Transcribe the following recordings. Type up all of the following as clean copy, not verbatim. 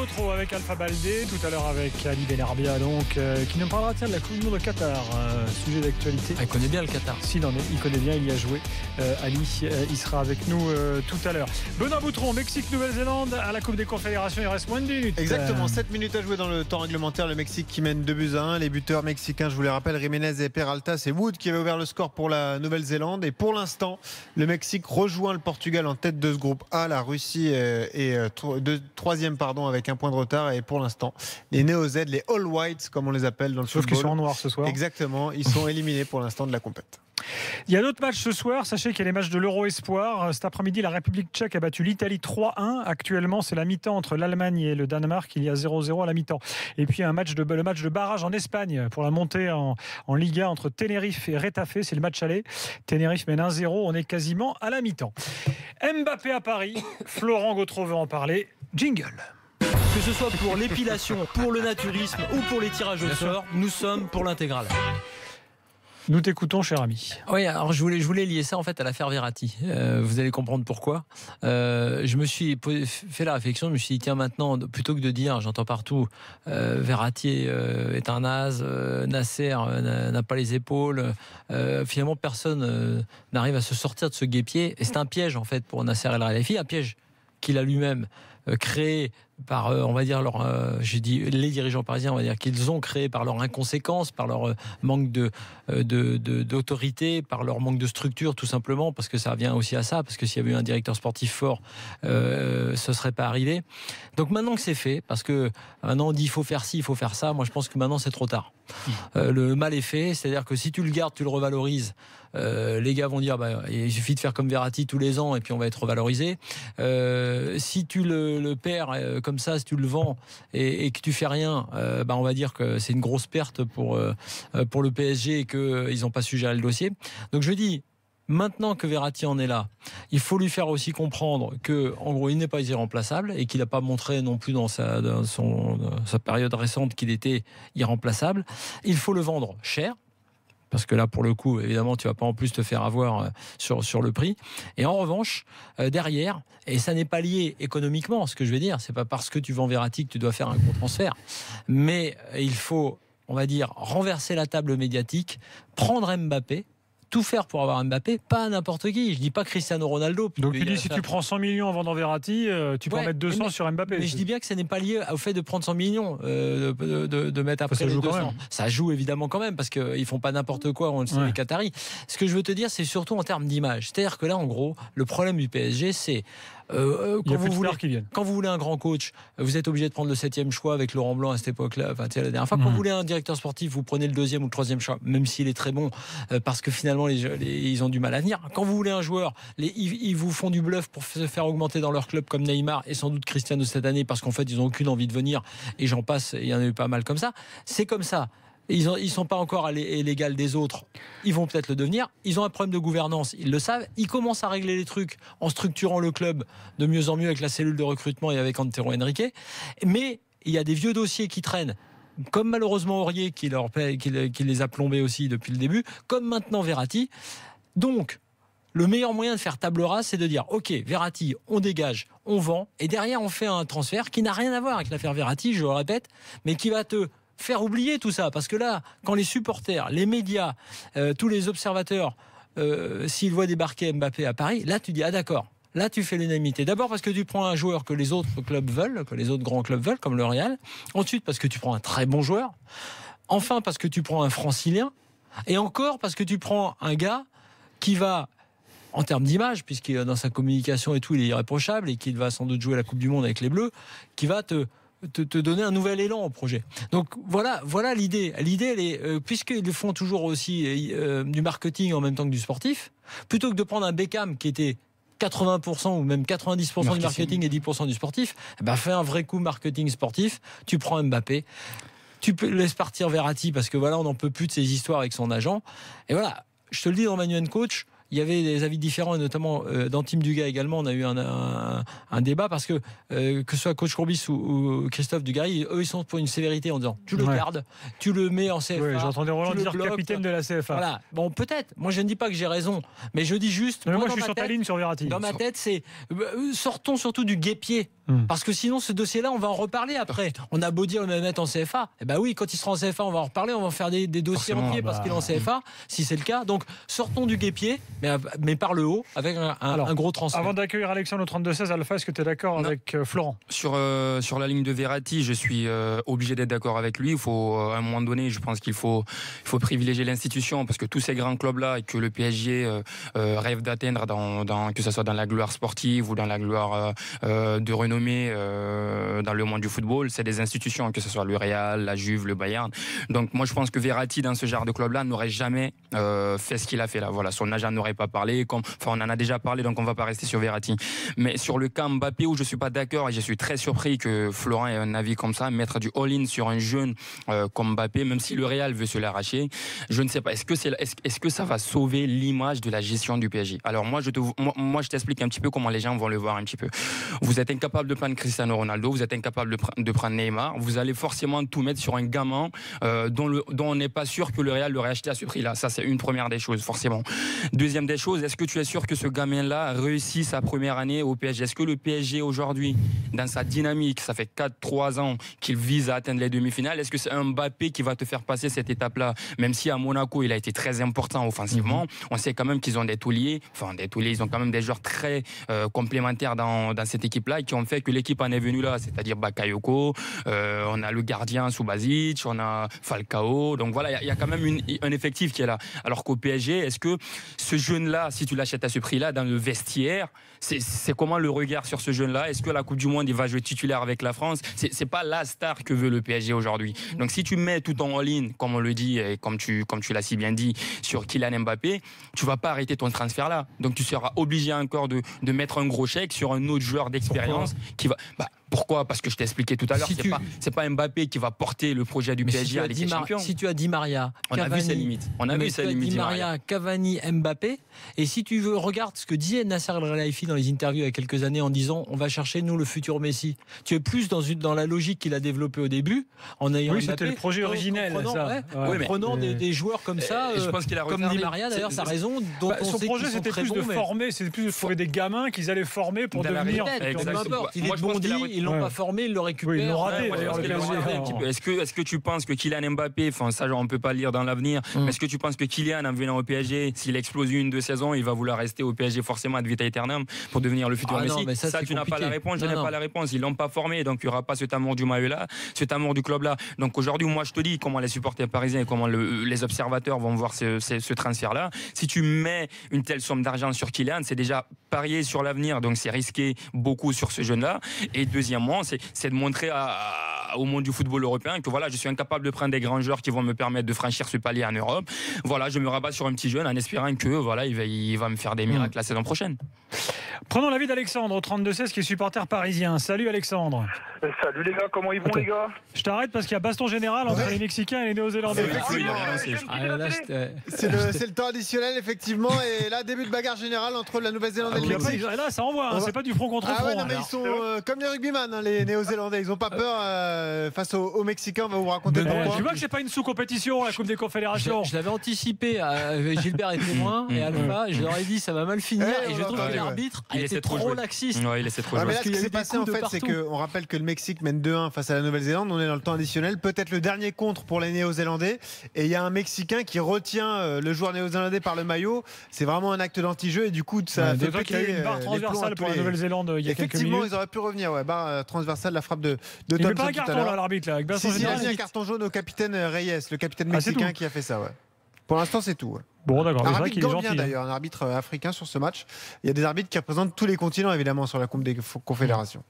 Vautreau avec Alpha Baldé, tout à l'heure avec Ali Benarbia, qui nous parlera de la Coupe du Monde au Qatar, sujet d'actualité. Il connaît bien le Qatar. S'il en est, il connaît bien, il y a joué. Ali, il sera avec nous tout à l'heure. Benoît Boutron, Mexique, Nouvelle-Zélande, à la Coupe des Confédérations, il reste moins de minutes. Exactement, 7 minutes à jouer dans le temps réglementaire. Le Mexique qui mène 2-1. Les buteurs mexicains, je vous les rappelle, Jiménez et Peralta. C'est Wood qui avait ouvert le score pour la Nouvelle-Zélande. Et pour l'instant, le Mexique rejoint le Portugal en tête de ce groupe A. La Russie est troisième avec un point de retard. Et pour l'instant, les Néo-Z, les All Whites, comme on les appelle dans le football. Sauf qu'ils sont en noir ce soir. Exactement, ils sont éliminés pour l'instant de la compète. Il y a d'autres matchs ce soir. Sachez qu'il y a les matchs de l'Euro Espoir. Cet après-midi, la République tchèque a battu l'Italie 3-1. Actuellement, c'est la mi-temps entre l'Allemagne et le Danemark. Il y a 0-0 à la mi-temps. Et puis le match de barrage en Espagne pour la montée en Liga entre Tenerife et Retafe. C'est le match aller. Tenerife mène 1-0. On est quasiment à la mi-temps. Mbappé à Paris. Florent Gautreau veut en parler. Jingle. Que ce soit pour l'épilation, pour le naturisme ou pour les tirages au sort, nous sommes pour l'intégrale. Nous t'écoutons, cher ami. Oui, alors je voulais lier ça en fait à l'affaire Verratti. Vous allez comprendre pourquoi. Je me suis fait la réflexion, je me suis dit tiens maintenant, plutôt que de dire, j'entends partout, Verratti est un naze, Nasser n'a pas les épaules, finalement personne n'arrive à se sortir de ce guêpier. Et c'est un piège en fait pour Nasser El Khelaifi, un piège qu'il a lui-même créé par, on va dire, j'ai dit les dirigeants parisiens, on va dire qu'ils ont créé par leur inconséquence, par leur manque d'autorité, par leur manque de structure, tout simplement, parce que ça revient aussi à ça, parce que s'il y avait eu un directeur sportif fort, ce serait pas arrivé. Donc maintenant que c'est fait, parce que maintenant on dit il faut faire ci, il faut faire ça, moi je pense que maintenant c'est trop tard. Le mal est fait, c'est-à-dire que si tu le gardes, tu le revalorises, les gars vont dire il suffit de faire comme Verratti tous les ans et puis on va être revalorisé. Si tu le perds comme ça, si tu le vends et que tu fais rien, on va dire que c'est une grosse perte pour le PSG et qu'ils n'ont pas su gérer le dossier. Donc je dis, maintenant que Verratti en est là, il faut lui faire aussi comprendre que, en gros, il n'est pas irremplaçable et qu'il n'a pas montré non plus dans sa période récente qu'il était irremplaçable. Il faut le vendre cher. Parce que là, pour le coup, évidemment, tu ne vas pas en plus te faire avoir sur le prix. Et en revanche, derrière, et ça n'est pas lié économiquement, ce que je veux dire, c'est pas parce que tu vends Verratti que tu dois faire un gros transfert. Mais il faut, on va dire, renverser la table médiatique, prendre Mbappé, tout faire pour avoir Mbappé, pas n'importe qui. Je dis pas Cristiano Ronaldo. Donc tu dis si tu prends 100 millions en vendant Verratti, tu peux en mettre 200 sur Mbappé. Mais je dis bien que ça n'est pas lié au fait de prendre 100 millions, de mettre après les 200. Ça joue évidemment quand même, parce qu'ils font pas n'importe quoi, on le sait, les Qataris. Ce que je veux te dire, c'est surtout en termes d'image. C'est-à-dire que là, en gros, le problème du PSG, c'est quand vous voulez un grand coach, vous êtes obligé de prendre le 7e choix avec Laurent Blanc à cette époque-là. Enfin, la dernière fois, quand vous voulez un directeur sportif, vous prenez le 2e ou le 3e choix, même s'il est très bon, parce que finalement ils ont du mal à venir. Quand vous voulez un joueur, ils vous font du bluff pour se faire augmenter dans leur club, comme Neymar et sans doute Cristiano cette année, parce qu'en fait ils n'ont aucune envie de venir, et j'en passe, il y en a eu pas mal comme ça. C'est comme ça. Ils sont pas encore à l'égal des autres. Ils vont peut-être le devenir. Ils ont un problème de gouvernance, ils le savent. Ils commencent à régler les trucs en structurant le club de mieux en mieux avec la cellule de recrutement et avec Antero Henrique. Mais il y a des vieux dossiers qui traînent, comme malheureusement Aurier qui les a plombés aussi depuis le début, comme maintenant Verratti. Donc le meilleur moyen de faire table rase, c'est de dire ok, Verratti, on dégage, on vend, et derrière on fait un transfert qui n'a rien à voir avec l'affaire Verratti, je le répète, mais qui va te faire oublier tout ça, parce que là, quand les supporters, les médias, tous les observateurs, s'ils voient débarquer Mbappé à Paris, là tu dis ah d'accord, là tu fais l'unanimité. D'abord parce que tu prends un joueur que les autres clubs veulent, que les autres grands clubs veulent, comme le Real. Ensuite parce que tu prends un très bon joueur. Enfin parce que tu prends un francilien. Et encore parce que tu prends un gars qui va, en termes d'image, puisqu'il dans sa communication et tout, il est irréprochable et qu'il va sans doute jouer la Coupe du Monde avec les Bleus, qui va te donner un nouvel élan au projet. Donc voilà l'idée. L'idée, elle est, puisqu'ils font toujours aussi du marketing en même temps que du sportif, plutôt que de prendre un Beckham qui était 80% ou même 90% du marketing et 10% du sportif, fais un vrai coup marketing sportif, tu prends Mbappé, tu laisses partir Verratti, parce que voilà, on n'en peut plus de ces histoires avec son agent. Et voilà, je te le dis, dans Manuel Coach, il y avait des avis différents, et notamment dans Team Dugas également, on a eu un débat parce que ce soit coach Courbis ou Christophe Dugarry, eux ils sont pour une sévérité en disant tu le gardes, tu le mets en CFA. Oui, j'entendais Roland dire capitaine de la CFA. Voilà. Bon, peut-être. Moi je ne dis pas que j'ai raison, mais je dis juste. Moi je suis sur ta ligne sur Verratti. Dans ma tête, c'est sortons surtout du guêpier. Parce que sinon, ce dossier-là, on va en reparler après. On a beau dire le mettre en CFA. Eh ben oui, quand il sera en CFA, on va en reparler. On va faire des dossiers entiers parce qu'il est en CFA, si c'est le cas. Donc, sortons du guêpier, mais par le haut, avec un gros transfert. Avant d'accueillir Alexandre au 32-16, Alpha, est-ce que tu es d'accord avec Florent ? Sur la ligne de Verratti, je suis obligé d'être d'accord avec lui. Il faut, à un moment donné, je pense qu'il faut privilégier l'institution parce que tous ces grands clubs-là et que le PSG rêve d'atteindre, que ce soit dans la gloire sportive ou dans la gloire de renommée dans le monde du football, c'est des institutions, que ce soit le Real, la Juve, le Bayern. Donc moi je pense que Verratti dans ce genre de club-là n'aurait jamais fait ce qu'il a fait là. Voilà, son agent n'aurait pas parlé, on en a déjà parlé, donc on va pas rester sur Verratti. Mais sur le cas Mbappé où je suis pas d'accord et je suis très surpris que Florent ait un avis comme ça, mettre du all-in sur un jeune comme Mbappé, même si le Real veut se l'arracher, je ne sais pas. Est-ce que ça va sauver l'image de la gestion du PSG? Alors moi je t'explique un petit peu comment les gens vont le voir un petit peu. Vous êtes incapable de prendre Cristiano Ronaldo, vous êtes incapable de prendre Neymar, vous allez forcément tout mettre sur un gamin dont on n'est pas sûr que le Real l'aurait acheté à ce prix-là. Ça, c'est une première des choses, forcément. Deuxième des choses, est-ce que tu es sûr que ce gamin-là réussit sa première année au PSG? Est-ce que le PSG aujourd'hui, dans sa dynamique, ça fait 4-3 ans qu'il vise à atteindre les demi-finales, est-ce que c'est un Mbappé qui va te faire passer cette étape-là? Même si à Monaco, il a été très important offensivement, on sait quand même qu'ils ont des tauliers, ils ont quand même des joueurs très complémentaires dans cette équipe-là et qui ont fait que l'équipe en est venue là, c'est-à-dire Bakayoko, on a le gardien Subasic, on a Falcao, donc voilà, il y a quand même un effectif qui est là. Alors qu'au PSG, est-ce que ce jeune-là, si tu l'achètes à ce prix-là, dans le vestiaire, c'est comment le regard sur ce jeune-là? Est-ce que la Coupe du Monde, il va jouer titulaire avec la France? C'est pas la star que veut le PSG aujourd'hui. Donc si tu mets tout en all-in, comme on le dit et comme tu l'as si bien dit, sur Kylian Mbappé, tu vas pas arrêter ton transfert là. Donc tu seras obligé encore de mettre un gros chèque sur un autre joueur d'expérience qui va... Pourquoi? Parce que je t'ai expliqué tout à l'heure, c'est pas Mbappé qui va porter le projet du PSG à Ligue des Champions. Si tu as Di Maria, on a vu ses limites. On a vu ses limites. Di Maria, Cavani, Mbappé. Et si tu veux, regarde ce que disait Nasser El-Khelaifi dans les interviews il y a quelques années en disant on va chercher nous le futur Messi. Tu es plus dans la logique qu'il a développée au début en ayant Mbappé, c'était le projet originel. Prenant des joueurs comme ça, je pense qu'il a comme Di Maria d'ailleurs, ça a raison. Son projet c'était plus de former, c'était plus de trouver des gamins qu'ils allaient former pour devenir. Il est bondi. Ils l'ont pas formé, ils le récupèrent. Ils l'ont raté. Est-ce que tu penses que Kylian Mbappé, ça on peut pas le lire dans l'avenir, mais est-ce que tu penses que Kylian en venant au PSG, s'il explose une, 2 saisons, il va vouloir rester au PSG forcément ad vitam aeternam pour devenir le futur Messi? Non, ça tu n'as pas la réponse, je n'ai pas la réponse. Ils l'ont pas formé, donc il y aura pas cet amour du maillot là, cet amour du club là. Donc aujourd'hui, moi je te dis comment les supporters parisiens et comment les observateurs vont voir ce transfert là. Si tu mets une telle somme d'argent sur Kylian, c'est déjà parier sur l'avenir, donc c'est risquer beaucoup sur ce jeune là. Et deuxièmement, c'est de montrer au monde du football européen que voilà, je suis incapable de prendre des grands joueurs qui vont me permettre de franchir ce palier en Europe. Voilà, je me rabats sur un petit jeune en espérant que voilà, il va me faire des miracles la saison prochaine. Prenons l'avis d'Alexandre au 32-16 qui est supporter parisien. Salut Alexandre. Salut les gars, comment ils vont les gars? Je t'arrête parce qu'il y a baston général entre les Mexicains et les Néo-Zélandais. C'est le temps additionnel effectivement et là début de bagarre générale entre la Nouvelle-Zélande et le Mexique. Là ça envoie, c'est pas du front contre front. Non, mais ils sont comme les rugbyman, les Néo-Zélandais, ils ont pas peur face aux Mexicains. On va vous raconter pourquoi. Tu vois que c'est pas une sous-compétition la Coupe des Confédérations. Je l'avais anticipé, Gilbert est témoin et Alpha, je leur ai dit ça va mal finir et je trouve que l'arbitre a été trop laxiste. Ouais, il essaie trop. Mais là, ce qui s'est passé en fait, c'est qu'on rappelle que le Mexique mène 2-1 face à la Nouvelle-Zélande. On est dans le temps additionnel, peut-être le dernier contre pour les Néo-Zélandais. Et il y a un Mexicain qui retient le joueur néo-zélandais par le maillot. C'est vraiment un acte d'anti-jeu et du coup, ça fait péter. Il y a eu une barre transversale pour la Nouvelle-Zélande il y a quelques minutes. Effectivement, ils auraient pu revenir. Barre transversale, la frappe de Thompson. Il n'y a pas un carton là, l'arbitre là, avec Vincent Général. Il y a un carton jaune au capitaine Reyes, le capitaine mexicain qui a fait ça. Pour l'instant, c'est tout. Bon, d'accord. Un arbitre gambien d'ailleurs, un arbitre africain sur ce match. Il y a des arbitres qui représentent tous les continents évidemment sur la Coupe des Confédérations.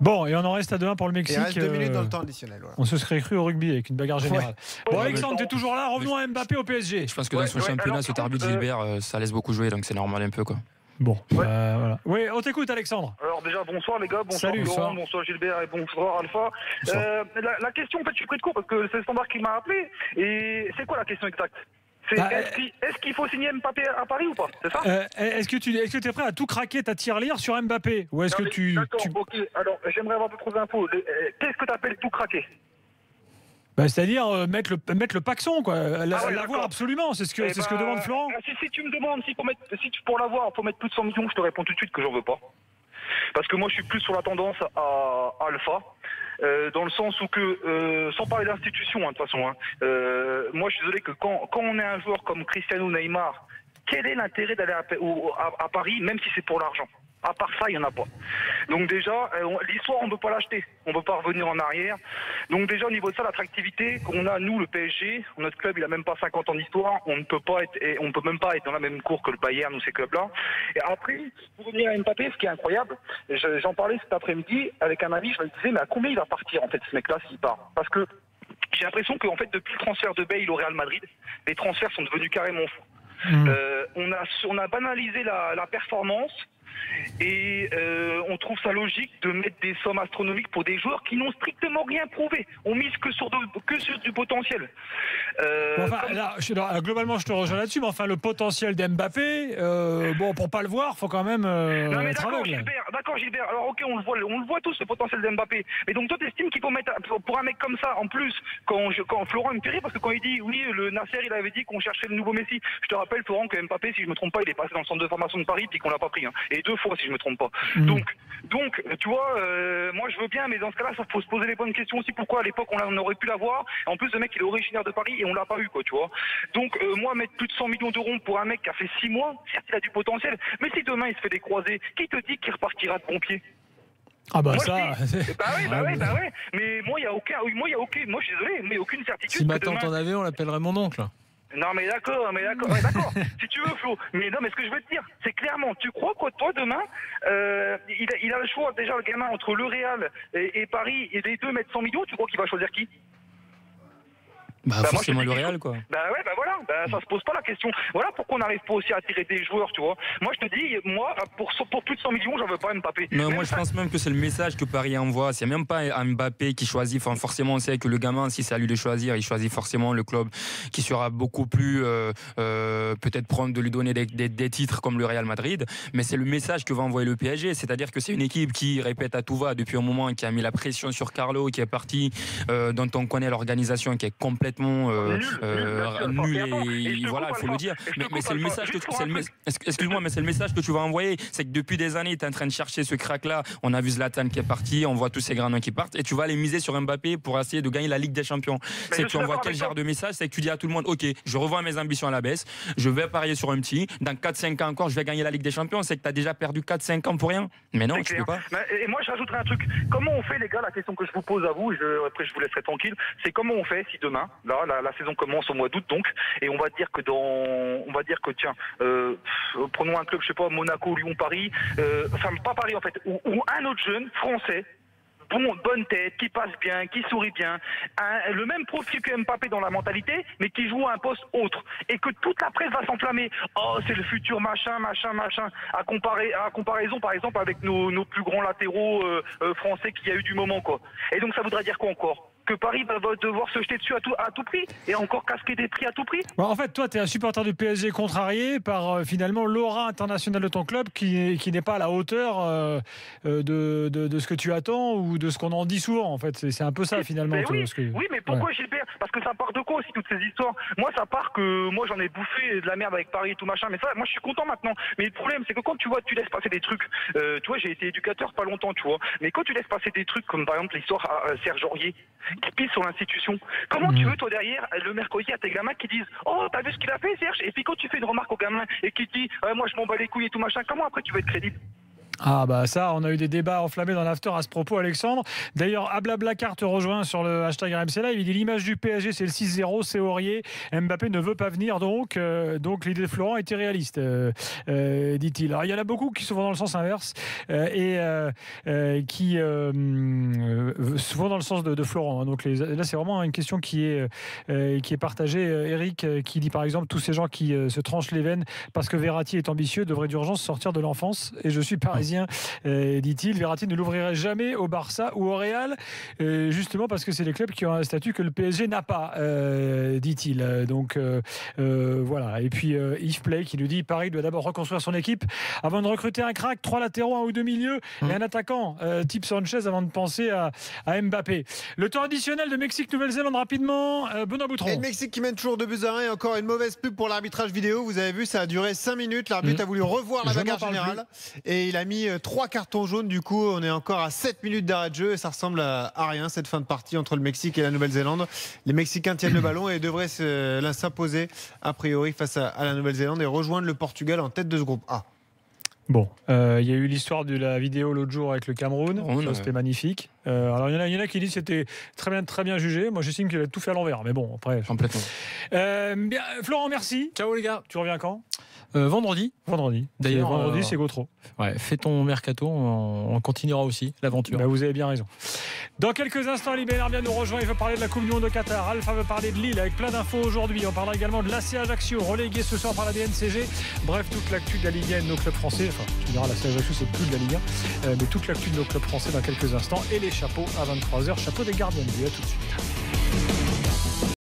Bon, et on en reste à 2-1 pour le Mexique. Il reste 2 minutes dans le temps additionnel. On se serait cru au rugby avec une bagarre générale. Bon, Alexandre, t'es toujours là. Revenons à Mbappé au PSG. Je pense que dans son championnat, cet arbitre Gilbert, ça laisse beaucoup jouer, donc c'est normal un peu quoi. Bon, voilà. Oui, on t'écoute Alexandre. Alors déjà bonsoir les gars, bonsoir Laurent, bonsoir Gilbert et bonsoir Alpha. La question en fait je suis pris de court parce que c'est le standard qui m'a appelé et c'est quoi la question exacte? Est-ce qu'il faut signer Mbappé à Paris ou pas? C'est ça? Est-ce que tu es prêt à tout craquer ta tirelire sur Mbappé? Ou est-ce que D'accord, ok. Alors, j'aimerais avoir d'autres infos. Qu'est-ce que tu appelles tout craquer? C'est-à-dire mettre le paxon, quoi. L'avoir absolument, c'est ce que demande Florent. Si tu me demandes pour l'avoir, il faut mettre plus de 100 millions, je te réponds tout de suite que j'en veux pas. Parce que moi, je suis plus sur la tendance à Alpha. Dans le sens où sans parler d'institution, de toute façon, moi je suis désolé que quand on est un joueur comme Cristiano, Neymar, quel est l'intérêt d'aller à Paris, même si c'est pour l'argent? À part ça, il n'y en a pas. Donc déjà, l'histoire, on ne peut pas l'acheter. On ne peut pas revenir en arrière. Donc déjà, au niveau de ça, l'attractivité qu'on a, nous, le PSG, notre club, il n'a même pas 50 ans d'histoire. On ne peut même pas être dans la même cour que le Bayern ou ces clubs-là. Et après, pour revenir à Mbappé, ce qui est incroyable, j'en parlais cet après-midi avec un ami, je me disais, mais à combien il va partir, en fait, ce mec-là, s'il part? Parce que j'ai l'impression qu'en fait, depuis le transfert de Bale au Real Madrid, les transferts sont devenus carrément fous. On a banalisé la performance. Et on trouve ça logique de mettre des sommes astronomiques pour des joueurs qui n'ont strictement rien prouvé. On mise que sur du potentiel. Globalement, je te rejoins là-dessus, mais enfin, le potentiel d'Mbappé, pour pas le voir, il faut quand même être aveugle. D'accord, Gilbert. Alors, ok, on le voit tous, le potentiel d'Mbappé. Mais donc, toi, tu estimes qu'il faut mettre, pour un mec comme ça, en plus, quand Florent me fait rire, parce que quand il dit, oui, le Nasser, il avait dit qu'on cherchait le nouveau Messi. Je te rappelle, Florent, que Mbappé, si je me trompe pas, il est passé dans le centre de formation de Paris, puis qu'on l'a pas pris. Et 2 fois, si je me trompe pas. Donc, tu vois, moi, je veux bien, mais dans ce cas-là, ça faut se poser les bonnes questions aussi. Pourquoi, à l'époque, on aurait pu l'avoir? En plus, le mec, il est originaire de Paris et on l'a pas eu, quoi, tu vois. Donc, moi, mettre plus de 100 millions d'euros pour un mec qui a fait 6 mois, certes, il a du potentiel, mais si demain, il se fait des croisés, qui te dit qu'il repartira de pompier? Ah bah moi, ça. Oui. Mais moi, il y a aucun. Moi, je suis désolé, mais aucune certitude. Si ma tante en avait, on l'appellerait mon oncle. Non mais d'accord, si tu veux Flo, mais non mais ce que je veux te dire, c'est clairement, tu crois quoi toi demain, il a le choix déjà le gamin entre le Real et Paris et les deux mettre 100 millions, tu crois qu'il va choisir qui? Forcément le Real quoi. Voilà, ça se pose pas la question. Voilà pourquoi on n'arrive pas aussi à attirer des joueurs, tu vois. Moi je te dis, pour plus de 100 millions, j'en veux pas Mbappé. Non, moi je pense même que c'est le message que Paris envoie. C'est même pas Mbappé qui choisit. Enfin, forcément, on sait que le gamin, si c'est à lui de choisir, il choisit forcément le club qui sera beaucoup plus peut-être prendre de lui donner des titres comme le Real Madrid. Mais c'est le message que va envoyer le PSG. C'est-à-dire que c'est une équipe qui répète à tout va depuis un moment, qui a mis la pression sur Carlo, qui est parti, dont on connaît l'organisation, qui est complètement nul et voilà, il faut le dire. Mais c'est le message que excuse-moi, mais c'est le message que tu vas envoyer. C'est que depuis des années, tu es en train de chercher ce crack-là. On a vu Zlatan qui est parti, on voit tous ces grands noms qui partent, et tu vas aller miser sur Mbappé pour essayer de gagner la Ligue des Champions. C'est que tu envoies quel genre de message? C'est que tu dis à tout le monde, ok, je revois mes ambitions à la baisse, je vais parier sur un petit, dans 4-5 ans encore, je vais gagner la Ligue des Champions. C'est que tu as déjà perdu 4-5 ans pour rien. Mais non, tu peux pas. Et moi, je rajouterai un truc. Comment on fait, les gars, la question que je vous pose à vous, après je vous laisserai tranquille, c'est comment on fait si demain, là, la saison commence au mois d'août donc, et on va dire que tiens, prenons un club, je sais pas, Monaco, Lyon, Paris, pas Paris en fait, ou un autre jeune français, bonne tête, qui passe bien, qui sourit bien, le même profil que Mbappé dans la mentalité, mais qui joue à un poste autre, et que toute la presse va s'enflammer. Oh, c'est le futur machin, à comparaison par exemple avec nos plus grands latéraux français qu'il y a eu du moment, quoi. Et donc ça voudrait dire quoi encore? Que Paris va devoir se jeter dessus à tout prix et encore casquer des prix à tout prix. Bon, en fait, toi, tu es un supporter du PSG contrarié par finalement l'aura internationale de ton club qui n'est pas à la hauteur de ce que tu attends ou de ce qu'on en dit souvent. En fait, c'est un peu ça finalement. Oui, mais pourquoi Gilbert? Parce que ça part de quoi aussi toutes ces histoires? Moi, ça part que moi j'en ai bouffé de la merde avec Paris et tout machin. Mais ça, moi je suis content maintenant. Mais le problème, c'est que quand tu laisses passer des trucs, tu vois, j'ai été éducateur pas longtemps, tu vois. Mais quand tu laisses passer des trucs comme par exemple l'histoire Serge Aurier, qui pisse sur l'institution. Comment tu veux, toi, derrière, le mercredi, à tes gamins qui disent « Oh, t'as vu ce qu'il a fait, Serge ?» Et puis quand tu fais une remarque au gamin et qui dit « Moi, je m'en bats les couilles et tout machin », comment après tu vas être crédible? Ah bah ça, on a eu des débats enflammés dans l'after à ce propos, Alexandre. D'ailleurs, Ablablacar te rejoint sur le hashtag RMC Live. Il dit l'image du PSG, c'est le 6-0, c'est Aurier. Mbappé ne veut pas venir, donc l'idée de Florent était réaliste, dit-il. Alors il y en a beaucoup qui se vont dans le sens inverse et qui se vont dans le sens de Florent. Donc là, c'est vraiment une question qui est partagée. Eric qui dit par exemple tous ces gens qui se tranchent les veines parce que Verratti est ambitieux devraient d'urgence sortir de l'enfance. Et je suis parisien. Parisien, dit-il. Verratti ne l'ouvrirait jamais au Barça ou au Real, justement parce que c'est des clubs qui ont un statut que le PSG n'a pas, dit-il. Donc voilà. Et puis Yves Play qui nous dit Paris doit d'abord reconstruire son équipe avant de recruter un crack, 3 latéraux, 1 ou 2 milieux et un attaquant type Sanchez avant de penser à Mbappé. Le temps additionnel de Mexique-Nouvelle-Zélande rapidement, Benoît Boutron. Et le Mexique qui mène toujours 2-1 et encore une mauvaise pub pour l'arbitrage vidéo. Vous avez vu, ça a duré 5 minutes. L'arbitre a voulu revoir la bagarre générale et il a mis 3 cartons jaunes. Du coup, on est encore à 7 minutes d'arrêt de jeu et ça ressemble à rien cette fin de partie entre le Mexique et la Nouvelle-Zélande. Les Mexicains tiennent le ballon et devraient s'imposer a priori face à la Nouvelle-Zélande et rejoindre le Portugal en tête de ce groupe A. Bon, il y a eu l'histoire de la vidéo l'autre jour avec le Cameroun. C'était magnifique. Alors il y en a qui disent que c'était très bien jugé. Moi j'estime qu'il a tout fait à l'envers. Mais bon, après. Complètement. Florent, merci. Ciao les gars. Tu reviens quand ? Vendredi. D'ailleurs, vendredi, c'est Gautreau. Ouais, fais ton mercato, on continuera aussi l'aventure. Bah, vous avez bien raison. Dans quelques instants, Libé Herbien nous rejoint. Il veut parler de la Coupe du Monde de Qatar. Alpha veut parler de Lille avec plein d'infos aujourd'hui. On parlera également de l'AC Ajaccio, relégué ce soir par la DNCG. Bref, toute l'actu de la Ligue 1 et de nos clubs français. Enfin, tu diras, l'AC Ajaccio, c'est plus de la Ligue 1. Mais toute l'actu de nos clubs français dans quelques instants. Et les chapeaux à 23h. Chapeau des gardiens de but. À tout de suite.